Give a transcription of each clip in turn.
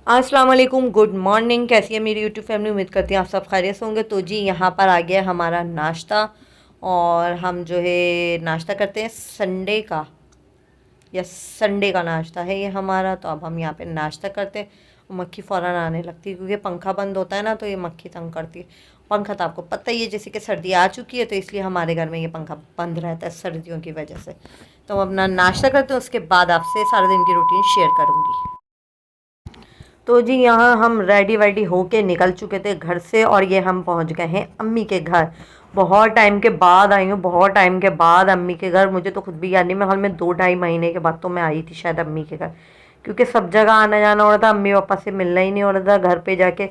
अस्सलाम वालेकुम, good morning. कैसी है मेरी यूट्यूब फैमिली? उम्मीद करती हैं आप सब खैरियत से होंगे। तो जी यहाँ पर आ गया हमारा नाश्ता। और हम जो है नाश्ता करते हैं संडे का, या संडे का नाश्ता है ये हमारा। तो अब हम यहाँ पे नाश्ता करते हैं। मक्खी फ़ौरन आने लगती है क्योंकि पंखा बंद होता है ना, तो ये मक्खी तंग करती है। पंखा तो आपको पता ही है, जैसे कि सर्दी आ चुकी है तो इसलिए हमारे घर में ये पंखा बंद रहता है सर्दियों की वजह से। तो हम अपना नाश्ता करते हैं, उसके बाद आपसे सारा दिन की रूटीन शेयर करूँगी। तो जी यहाँ हम रेडी वेडी होके निकल चुके थे घर से, और ये हम पहुँच गए हैं अम्मी के घर। बहुत टाइम के बाद आई हूँ, बहुत टाइम के बाद अम्मी के घर। मुझे तो खुद भी याद नहीं, मैं हाल में 2-2.5 महीने के बाद तो मैं आई थी शायद अम्मी के घर, क्योंकि सब जगह आना जाना हो रहा था, अम्मी पापा से मिलना ही नहीं हो रहा था। घर पे जाके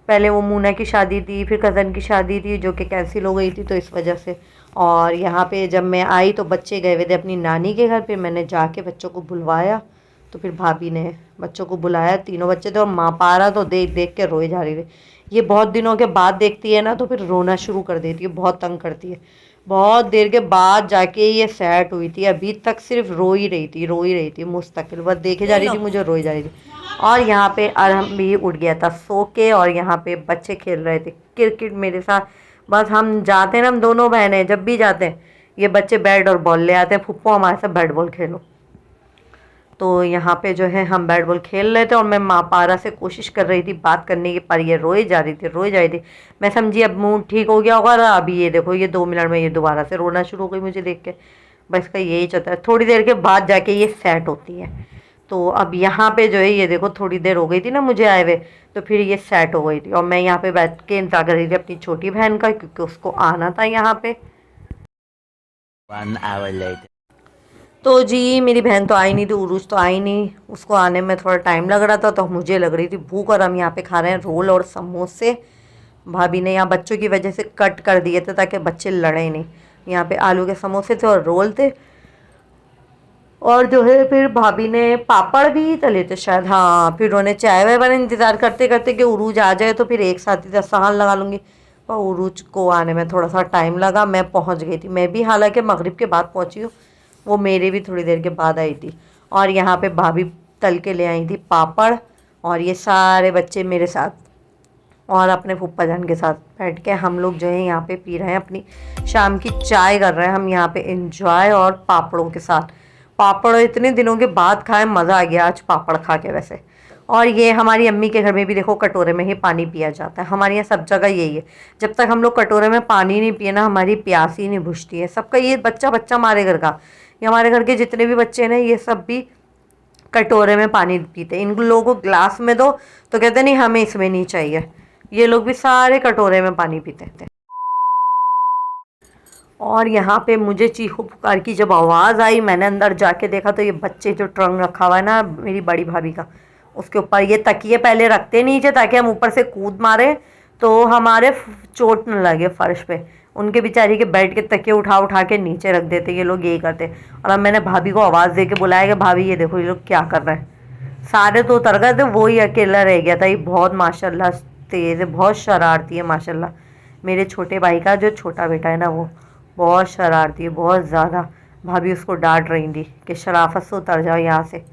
पहले वो मूना की शादी थी, फिर कज़न की शादी थी जो कि कैंसिल हो गई थी, तो इस वजह से। और यहाँ पे जब मैं आई तो बच्चे गए हुए थे अपनी नानी के घर पे। मैंने जाके बच्चों को बुलवाया, तो फिर भाभी ने बच्चों को बुलाया। तीनों बच्चे थे और माँ पारा तो देख देख के रोए जा रही थी। ये बहुत दिनों के बाद देखती है ना, तो फिर रोना शुरू कर देती है, बहुत तंग करती है। बहुत देर के बाद जाके ये सेट हुई थी। अभी तक सिर्फ रो ही रही थी, रो ही रही थी मुस्तकिल, बस देखे जा रही थी मुझे, रोई जा रही थी। और यहाँ पे अरहम भी उठ गया था सो के, और यहाँ पे बच्चे खेल रहे थे क्रिकेट मेरे साथ। बस हम जाते हैं ना, हम दोनों बहनें जब भी जाते हैं ये बच्चे बैट और बॉल ले आते हैं, फुप्पो हमारे साथ बैट बॉल खेलो। तो यहाँ पे जो है हम बैट बॉल खेल रहे थे, और मैं माँ पारा से कोशिश कर रही थी बात करने की, पर ये रोए जा रही थी, रोए जा रही थी। मैं समझी अब मूड ठीक हो गया होगा, और अभी ये देखो ये 2 मिनट में ये दोबारा से रोना शुरू हो गई मुझे देख के। बस का यही चलता है, थोड़ी देर के बाद जाके ये सेट होती है। तो अब यहाँ पे जो है ये देखो, थोड़ी देर हो गई थी ना मुझे आए हुए, तो फिर ये सेट हो गई थी। और मैं यहाँ पे बैठ के इंतजार कर रही थी अपनी छोटी बहन का, क्योंकि उसको आना था यहाँ पे। 1 hour later. तो जी मेरी बहन तो आई नहीं थी, उरूज तो आई नहीं, उसको आने में थोड़ा टाइम लग रहा था, तो मुझे लग रही थी भूख। और हम यहाँ पे खा रहे हैं रोल और समोसे। भाभी ने यहाँ बच्चों की वजह से कट कर दिए थे ताकि बच्चे लड़े नहीं। यहाँ पे आलू के समोसे थे और रोल थे। और जो है फिर भाभी ने पापड़ भी तले थे शायद, हाँ। फिर उन्होंने चाय वाय वाला इंतज़ार करते करते कि उरूज आ जाए तो फिर एक साथ ही दस्तरखान लगा लूँगी। और उरूज को आने में थोड़ा सा टाइम लगा। मैं पहुँच गई थी, मैं भी हालांकि मगरिब के बाद पहुँची हूँ, वो मेरे भी थोड़ी देर के बाद आई थी। और यहाँ पे भाभी तल के ले आई थी पापड़, और ये सारे बच्चे मेरे साथ और अपने फूफा जान के साथ बैठ के हम लोग जो है यहाँ पे पी रहे हैं, अपनी शाम की चाय कर रहे हैं हम यहाँ पे एंजॉय, और पापड़ों के साथ। पापड़ इतने दिनों के बाद खाए, मज़ा आ गया आज पापड़ खा के वैसे। और ये हमारी अम्मी के घर में भी देखो कटोरे में ही पानी पिया जाता है, हमारे यहाँ सब जगह यही है। जब तक हम लोग कटोरे में पानी नहीं पिए ना, हमारी प्यास ही नहीं बुझती है। सबका ये बच्चा बच्चा हमारे घर का, ये हमारे घर के जितने भी बच्चे हैं ना, ये सब भी कटोरे में पानी पीते। इन लोगों को ग्लास में दो तो कहते नहीं हमें इसमें नहीं चाहिए। ये लोग भी सारे कटोरे में पानी पीते थे। और यहाँ पे मुझे चीखो पुकार की जब आवाज़ आई, मैंने अंदर जाके देखा तो ये बच्चे जो ट्रंक रखा हुआ है ना मेरी बड़ी भाभी का, उसके ऊपर ये तकिए पहले रखते नहीं थे ताकि हम ऊपर से कूद मारे तो हमारे चोट न लगे फर्श पे। उनके बेचारी के बेड के तकिए उठा उठा के नीचे रख देते ये लोग, यही करते। और अब मैंने भाभी को आवाज़ दे के बुलाया कि भाभी ये देखो ये लोग क्या कर रहे हैं। सारे तो उतर गए थे, वो ही अकेला रह गया था। ये बहुत माशाल्लाह तेज़ है, बहुत शरारती है माशाल्लाह। मेरे छोटे भाई का जो छोटा बेटा है ना, वो बहुत शरारती है, बहुत ज़्यादा। भाभी उसको डांट रही थी कि शराफत से उतर जाओ यहाँ से।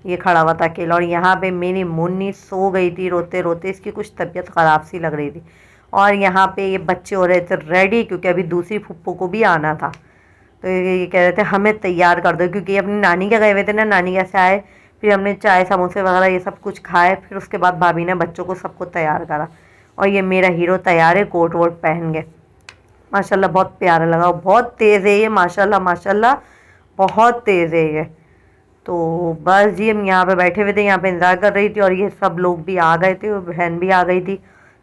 ये खड़ा हुआ था अकेला। और यहाँ पे मेरी मुन्नी सो गई थी रोते रोते, इसकी कुछ तबीयत ख़राब सी लग रही थी। और यहाँ पे ये बच्चे हो रहे थे रेडी, क्योंकि अभी दूसरी फुप्पो को भी आना था। तो ये कह रहे थे हमें तैयार कर दो, क्योंकि ये अपनी नानी के गए हुए थे ना, नानी के से आए। फिर हमने चाय समोसे वगैरह ये सब कुछ खाए, फिर उसके बाद भाभी ने बच्चों को सबको तैयार करा। और ये मेरा हीरो तैयार है कोट वोट पहन के, माशाल्लाह बहुत प्यारा लगा। बहुत तेज़ है ये, माशाल्लाह माशाल्लाह बहुत तेज़ है ये। तो बस जी हम यहाँ पे बैठे हुए थे, यहाँ पे इंतज़ार कर रही थी, और ये सब लोग भी आ गए थे, बहन भी आ गई थी,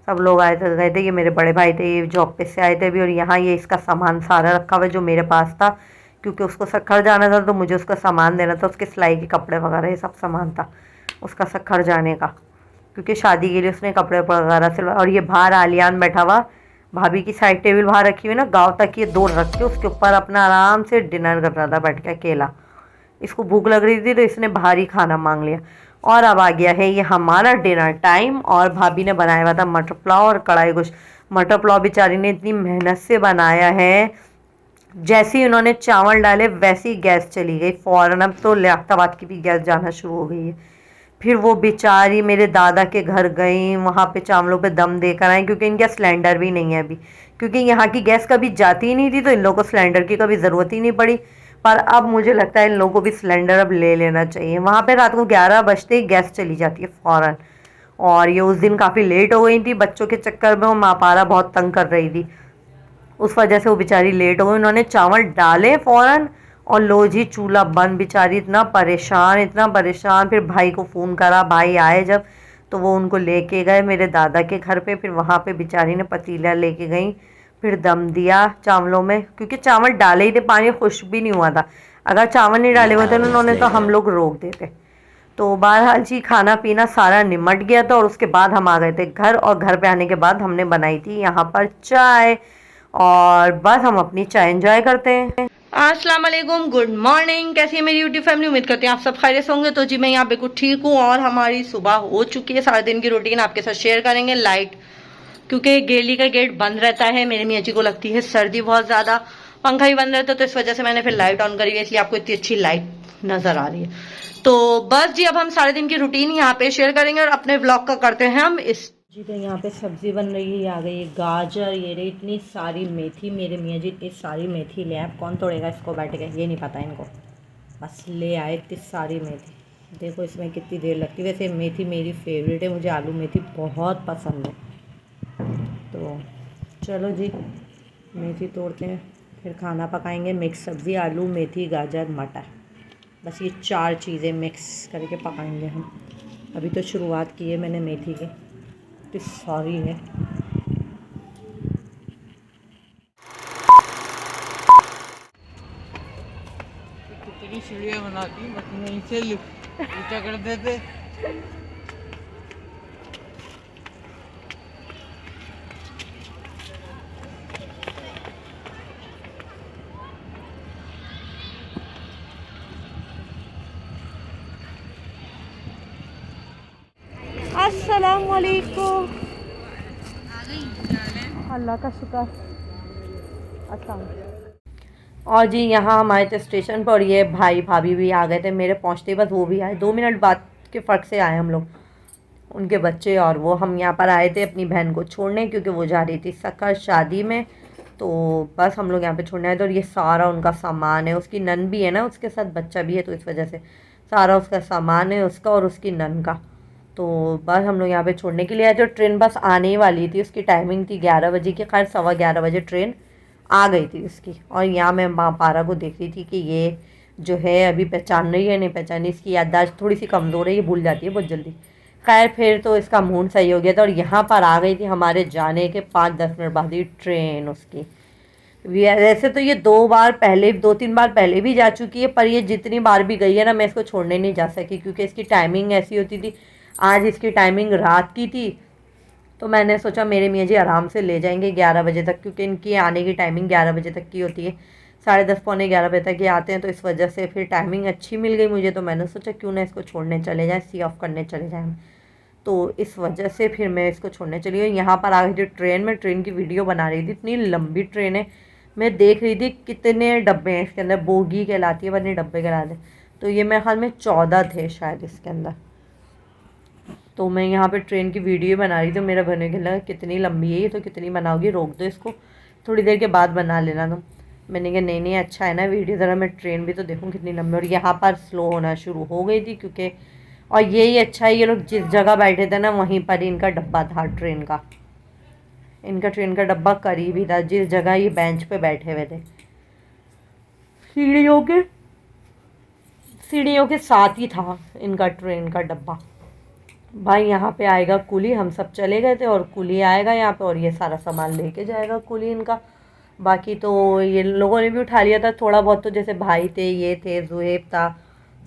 सब लोग आए थे गए थे। ये मेरे बड़े भाई थे, ये जॉब पे से आए थे अभी। और यहाँ ये इसका सामान सारा रखा हुआ है जो मेरे पास था, क्योंकि उसको सक्खर जाना था तो मुझे उसका सामान देना था, उसके सिलाई के कपड़े वगैरह ये सब सामान था उसका सक्खर जाने का, क्योंकि शादी के लिए उसने कपड़े वगैरह सिलवा। और ये बाहर आलियान बैठा हुआ, भाभी की साइड टेबल बाहर रखी हुई ना, गाँव तक ये दो रख के उसके ऊपर अपना आराम से डिनर कर रहा था बैठ के अकेला। इसको भूख लग रही थी तो इसने भारी खाना मांग लिया। और अब आ गया है ये हमारा डिनर टाइम, और भाभी ने बनाया हुआ था मटर पुलाव और कढ़ाई गोश्त। मटर पुलाव बेचारी ने इतनी मेहनत से बनाया है, जैसे ही उन्होंने चावल डाले वैसी गैस चली गई फ़ौरन। अब तो लियाकताबाद की भी गैस जाना शुरू हो गई है। फिर वो बेचारी मेरे दादा के घर गई, वहाँ पे चावलों पे दम देकर आई, क्योंकि इनका सिलेंडर भी नहीं है अभी, क्योंकि यहाँ की गैस कभी जाती ही नहीं थी, तो इन लोगों को सिलेंडर की कभी ज़रूरत ही नहीं पड़ी। पर अब मुझे लगता है इन लोगों को भी सिलेंडर अब ले लेना चाहिए। वहाँ पे रात को 11 बजते ही गैस चली जाती है फ़ौरन। और ये उस दिन काफ़ी लेट हो गई थी, बच्चों के चक्कर में वो माँ पारा बहुत तंग कर रही थी, उस वजह से वो बेचारी लेट हो गई। उन्होंने चावल डाले फ़ौरन और लो जी चूल्हा बंद। बेचारी इतना परेशान, इतना परेशान। फिर भाई को फ़ोन करा, भाई आए जब तो वो उनको लेके गए मेरे दादा के घर पे। फिर वहाँ पे बेचारी ने पतीला लेके गई, फिर दम दिया चावलों में, क्योंकि चावल डाले ही थे, पानी खुश्क भी नहीं हुआ था। अगर चावल नहीं डाले हुए थे उन्होंने तो हम लोग रोक देते। तो बहरहाल जी खाना पीना सारा निमट गया था, और उसके बाद हम आ गए थे घर। और घर पे आने के बाद हमने बनाई थी यहाँ पर चाय, और बस हम अपनी चाय एंजॉय करते हैं। अस्सलाम वालेकुम, गुड मॉर्निंग। कैसी है मेरी यूट्यूब फैमिली? उम्मीद करते हैं आप सब खैरियत होंगे। तो जी मैं यहाँ बिल्कुल ठीक हूँ, और हमारी सुबह हो चुकी है। सारे दिन की रूटीन आपके साथ शेयर करेंगे। लाइट, क्योंकि गेली का गेट बंद रहता है, मेरे मियाँ जी को लगती है सर्दी बहुत ज़्यादा, पंखा भी बंद रहता है, तो इस वजह से मैंने फिर लाइट ऑन करी है, इसलिए आपको इतनी अच्छी लाइट नज़र आ रही है। तो बस जी अब हम सारे दिन की रूटीन यहाँ पे शेयर करेंगे, और अपने ब्लॉग का करते हैं हम इस जी। तो यहाँ पे सब्जी बन रही है, आ गई है गाजर, ये रही इतनी सारी मेथी। मेरे मियाँ जी इतनी सारी मेथी ले आए, कौन तोड़ेगा इसको बैठ के, ये नहीं पता इनको, बस ले आए इतनी सारी मेथी। देखो इसमें कितनी देर लगती है। वैसे मेथी मेरी फेवरेट है, मुझे आलू मेथी बहुत पसंद है। तो चलो जी मेथी तोड़ते हैं, फिर खाना पकाएंगे। मिक्स सब्ज़ी, आलू मेथी गाजर मटर, बस ये 4 चीज़ें मिक्स करके पकाएंगे हम। अभी तो शुरुआत की है मैंने मेथी की, तो सॉरी है। कितनी सीढ़ियाँ बनाती, बस नहीं से ऊंचा कर देते। अस्सलाम वालेकुम। अल्लाह का शुक्र। अच्छा, और जी यहाँ हम आए थे स्टेशन पर, और ये भाई भाभी भी आ गए थे मेरे पहुँचते, बस वो भी आए 2 मिनट बाद के फ़र्क से आए हम लोग, उनके बच्चे और वो। हम यहाँ पर आए थे अपनी बहन को छोड़ने, क्योंकि वो जा रही थी सक्कर शादी में। तो बस हम लोग यहाँ पे छोड़ने आए थे, और ये सारा उनका सामान है। उसकी नन भी है ना, उसके साथ बच्चा भी है, तो इस वजह से सारा उसका सामान है, उसका और उसकी नन का। तो बस हम लोग यहाँ पे छोड़ने के लिए आए थे। ट्रेन बस आने ही वाली थी, उसकी टाइमिंग थी 11 बजे की। खैर 11:15 बजे ट्रेन आ गई थी उसकी। और यहाँ मैं माँ पारा को देख रही थी कि ये जो है अभी पहचान रही है नहीं पहचान रही। इसकी याददाश्त थोड़ी सी कमज़ोर है, ये भूल जाती है बहुत जल्दी। खैर फिर तो इसका मूड सही हो गया था, और यहाँ पर आ गई थी हमारे जाने के 5-10 मिनट बाद ही ट्रेन उसकी। वैसे तो ये 2-3 बार पहले भी जा चुकी है, पर ये जितनी बार भी गई है ना, मैं इसको छोड़ने नहीं जा सकी, क्योंकि इसकी टाइमिंग ऐसी होती थी। आज इसकी टाइमिंग रात की थी, तो मैंने सोचा मेरे मियाँ जी आराम से ले जाएंगे 11 बजे तक, क्योंकि इनकी आने की टाइमिंग 11 बजे तक की होती है। 10:30 पौने 11 बजे तक ये आते हैं, तो इस वजह से फिर टाइमिंग अच्छी मिल गई मुझे। तो मैंने सोचा क्यों ना इसको छोड़ने चले जाएँ, सी ऑफ करने चले जाएँ। तो इस वजह से फिर मैं इसको छोड़ने चली गई। यहाँ पर आ गई थी ट्रेन में, ट्रेन की वीडियो बना रही थी। इतनी लंबी ट्रेन है, मैं देख रही थी कितने डब्बे हैं इसके अंदर। बोगी कहलाती है, वरना डब्बे कहलाते। तो ये मेरे ख्याल में 14 थे शायद इसके अंदर। तो मैं यहाँ पे ट्रेन की वीडियो बना रही थी, तो मेरा बने के लगा कितनी लंबी है ये, तो कितनी बनाओगी, रोक दो इसको, थोड़ी देर के बाद बना लेना तुम। मैंने कहा नहीं नहीं अच्छा है ना वीडियो, ज़रा मैं ट्रेन भी तो देखूँ कितनी लंबी। और यहाँ पर स्लो होना शुरू हो गई थी, क्योंकि और यही अच्छा है, ये लोग जिस जगह बैठे थे ना वहीं पर ही इनका डब्बा था ट्रेन का। इनका ट्रेन का डब्बा करीब ही था, जिस जगह ये बेंच पे बैठे हुए थे। सीढ़ियों के सीढ़ियों के साथ ही था इनका ट्रेन का डब्बा। भाई यहाँ पे आएगा कुली, हम सब चले गए थे, और कुली आएगा यहाँ पे, और ये सारा सामान लेके जाएगा कुली इनका। बाकी तो ये लोगों ने भी उठा लिया था थोड़ा बहुत, तो जैसे भाई थे, ये थे, जुहेब था,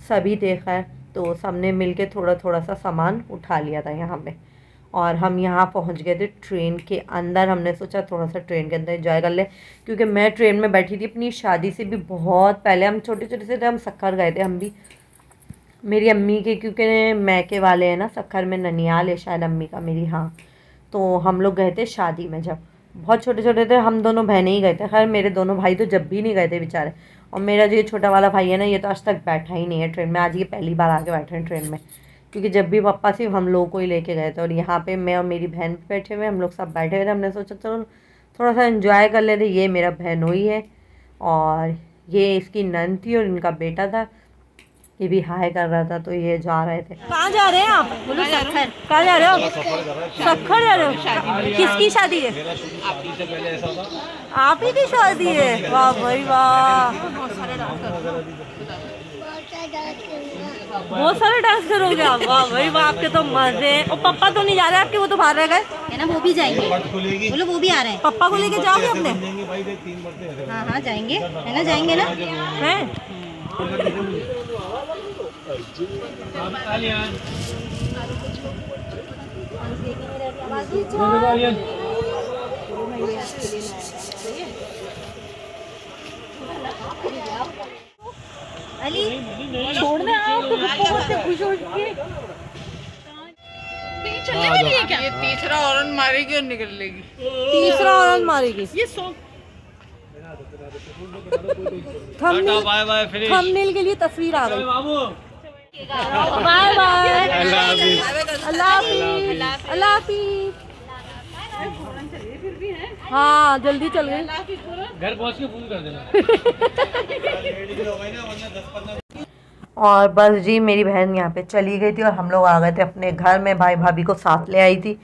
सभी थे। खैर तो सबने मिलके थोड़ा थोड़ा सा सामान उठा लिया था यहाँ पे। और हम यहाँ पहुँच गए थे ट्रेन के अंदर। हमने सोचा थोड़ा सा ट्रेन के अंदर एंजॉय कर ले, क्योंकि मैं ट्रेन में बैठी थी अपनी शादी से भी बहुत पहले। हम छोटे छोटे से थे, हम सक्कर गए थे हम भी, मेरी अम्मी के, क्योंकि मैके वाले हैं ना सक्खर में, ननियाल है शायद अम्मी का मेरी। हाँ, तो हम लोग गए थे शादी में, जब बहुत छोटे छोटे थे हम दोनों बहनें ही गए थे। खैर मेरे दोनों भाई तो जब भी नहीं गए थे बेचारे। और मेरा जो ये छोटा वाला भाई है ना, ये तो आज तक बैठा ही नहीं है ट्रेन में। आज ये पहली बार आके बैठे हैं ट्रेन में, क्योंकि जब भी पापा सिर्फ हम लोगों को ही लेके गए थे। और यहाँ पे मैं और मेरी बहन भी बैठे हुए, हम लोग सब बैठे हुए थे। हमने सोचा चलो थोड़ा सा एंजॉय कर लेते। ये मेरा बहनोई है और ये इसकी नंद थी और इनका बेटा था, ये भी हाय कर रहा था। तो ये जा रहे थे। कहाँ जा रहे हैं आप? बोलो सखर। कहाँ जा रहे हो? सखर जा रहे हो? किसकी शादी है? आप ही की शादी है? वाह भाई वाह, बहुत सारे डांस करोगे आप? वाह भाई वाह, आपके तो मजे हैं। और पापा तो नहीं जा रहे आपके, वो तो बाहर रह गए है ना, वो भी जाएंगे। बोलो वो भी आ रहे हैं। पापा को लेके जाओगे अपने? हाँ हाँ जाएंगे, है ना, जाएंगे ना। हैं? अली छोड़ना आप तो बहुत से खुश हो चुके। चलने वाली है क्या? ये तीसरा हॉर्न मारेगी और निकल लेगी। तीसरा हॉर्न मारेगी। ये सो थंबनेल के लिए तस्वीर आ गई। बाय बाय, अल्लाह हाफिज, अल्लाह हाफिज। हाँ जल्दी चल गए, घर पहुंच के फोन कर देना। और बस जी मेरी बहन यहाँ पे चली गई थी और हम लोग आ गए थे अपने घर में। भाई भाभी को साथ ले आई थी।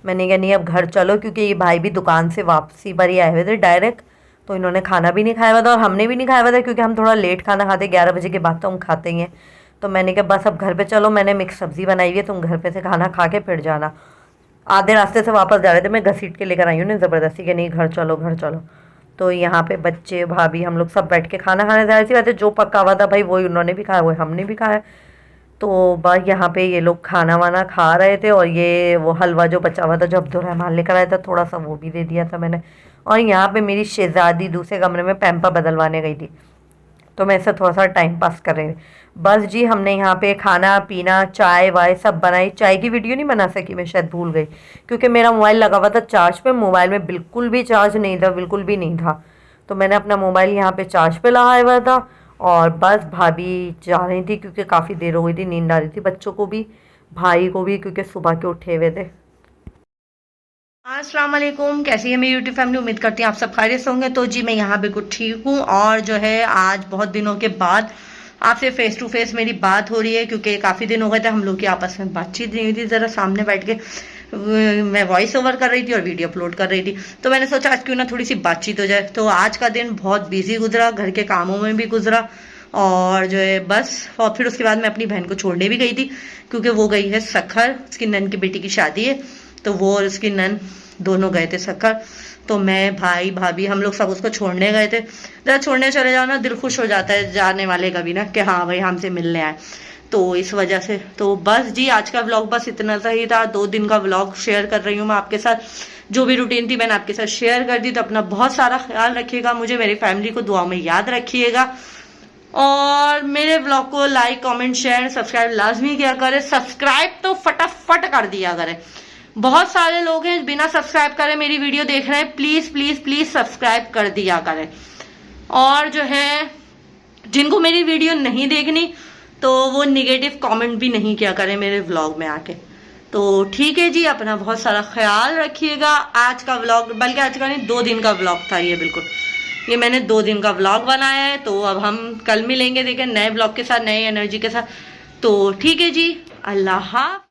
मैंने कहा नहीं अब घर चलो, क्योंकि ये भाई भी दुकान से वापसी पर ही आए हुए थे डायरेक्ट। तो इन्होंने खाना भी नहीं खाया हुआ था और हमने भी नहीं खाया हुआ था, क्योंकि हम थोड़ा लेट खाना खाते, 11 बजे के बाद तो हम खाते ही हैं। तो मैंने कहा बस अब घर पे चलो, मैंने मिक्स सब्ज़ी बनाई हुई है, तुम घर पे से खाना खा के फिर जाना। आधे रास्ते से वापस जा रहे थे, मैं घसीट के लेकर आई हूँ ना ज़बरदस्ती के, नहीं घर चलो घर चलो। तो यहाँ पे बच्चे भाभी हम लोग सब बैठ के खाना खाने जा रहे थे। वैसे जो पका हुआ था भाई वही उन्होंने भी खाया, वही हमने भी खाया। तो बस यहाँ पे ये लोग खाना वाना खा रहे थे और ये वो हलवा जो बचा हुआ था जो अब्दुलरहमान लेकर आया था, थोड़ा सा वो भी दे दिया था मैंने। और यहाँ पे मेरी शहज़ादी दूसरे कमरे में पैम्पर बदलवाने गई थी, तो मैं इससे थोड़ा सा टाइम पास कर रही थी। बस जी हमने यहाँ पे खाना पीना चाय वाय सब बनाई। चाय की वीडियो नहीं बना सकी, मैं शायद भूल गई, क्योंकि मेरा मोबाइल लगा हुआ था चार्ज पे। मोबाइल में बिल्कुल भी चार्ज नहीं था, बिल्कुल भी नहीं था। तो मैंने अपना मोबाइल यहाँ पे चार्ज पे लगाया हुआ था और बस भाभी जा रही थी, क्योंकि काफ़ी देर हो गई थी, नींद आ रही थी बच्चों को भी भाई को भी, क्योंकि सुबह के उठे हुए थे। अस्सलाम वालेकुम, कैसी है मेरी यूट्यूब फैमिली? उम्मीद करती हैं आप सब खैरियत से होंगे। तो जी मैं यहाँ बिल्कुल ठीक हूँ और जो है आज बहुत दिनों के बाद आपसे फेस टू फेस मेरी बात हो रही है, क्योंकि काफ़ी दिन हो गए थे हम लोग की आपस में बातचीत नहीं हुई थी। ज़रा सामने बैठ के मैं वॉइस ओवर कर रही थी और वीडियो अपलोड कर रही थी, तो मैंने सोचा आज क्यों ना थोड़ी सी बातचीत हो जाए। तो आज का दिन बहुत बिजी गुजरा, घर के कामों में भी गुजरा और जो है बस। और फिर उसके बाद मैं अपनी बहन को छोड़ने भी गई थी, क्योंकि वो गई है सखर, उसकी नन की बेटी की शादी है। तो वो और उसकी नन दोनों गए थे सखर। तो मैं भाई भाभी हम लोग सब उसको छोड़ने गए थे। जरा छोड़ने चले जाओ ना, दिल खुश हो जाता है जाने वाले का भी ना, कि हाँ भाई हमसे मिलने आए। तो इस वजह से तो बस जी आज का व्लॉग बस इतना सा ही था। 2 दिन का व्लॉग शेयर कर रही हूँ मैं आपके साथ। जो भी रूटीन थी मैंने आपके साथ शेयर कर दी। तो अपना बहुत सारा ख्याल रखिएगा, मुझे मेरी फैमिली को दुआ में याद रखिएगा और मेरे व्लॉग को लाइक कमेंट शेयर सब्सक्राइब लाजमी किया करें। सब्सक्राइब तो फटाफट कर दिया करें। बहुत सारे लोग हैं बिना सब्सक्राइब करे मेरी वीडियो देख रहे हैं, प्लीज प्लीज प्लीज सब्सक्राइब कर दिया करें। और जो है जिनको मेरी वीडियो नहीं देखनी तो वो निगेटिव कमेंट भी नहीं किया करें मेरे व्लॉग में आके। तो ठीक है जी, अपना बहुत सारा ख्याल रखिएगा। आज का व्लॉग, बल्कि आज का नहीं 2 दिन का व्लॉग था ये, बिल्कुल ये मैंने 2 दिन का व्लॉग बनाया है। तो अब हम कल मिलेंगे देखें नए व्लॉग के साथ, नई एनर्जी के साथ। तो ठीक है जी, अल्लाह हाफ़िज़।